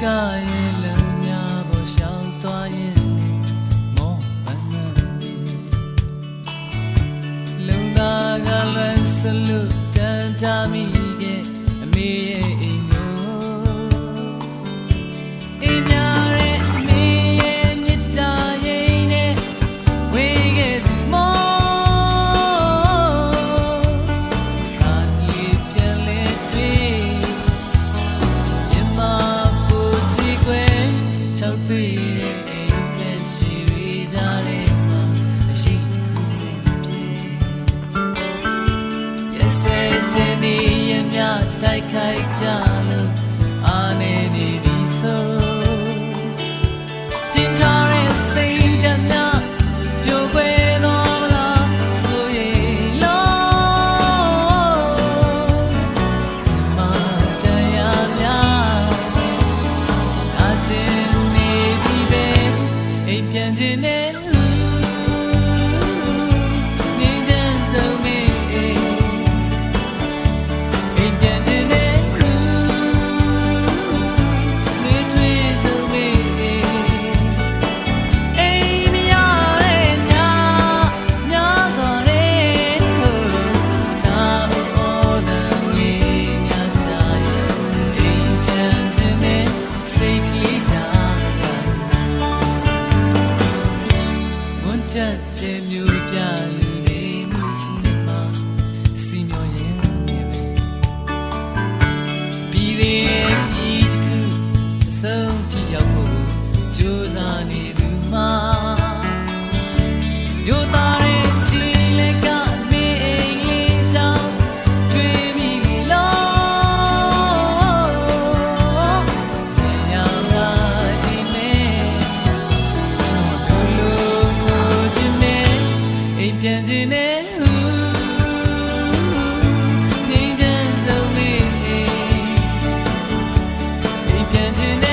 ရဲ့လုံများပေါ်ရှောင်သွားရင်မောပန်းနေလုံသားကလွန်စလို့တန်တာမိခဲ့အမေရဲ့အိမ်ကိုအိမ်များရဲ့အမေရဲ့မြတ်တာရင်နဲ့ဝေးခဲ့သူမောတိုက်ခိုက်ကြလို့အာနေနေပြီဆိုတင်ထားတဲ့စိတ်ဓာတ်များပြိုကွဲတော့မလားဆိုရင်လို့မတရားများအချင်းနေပြီပဲအိမ်ပြန်ခြင်းနဲ့ချက်တဲ့မျိုးပြလူတွေမှုစီမှာစီမျောရင်နေပဲပြီးသေးရဲ့ဒီတခုအဆုံးထိရောက်ဖို့ကြိုးစားနေသူမှာရိုးသားတဲ့ချီလက်ကအမေအိမ်လေးကြောင့်တွေးမိလို့တရားလာအိမ်မဲပြန်ခြင်းနဲ့ငြိမ်းချမ်းဆုံးမေအိမ်ပြန်ခြင်း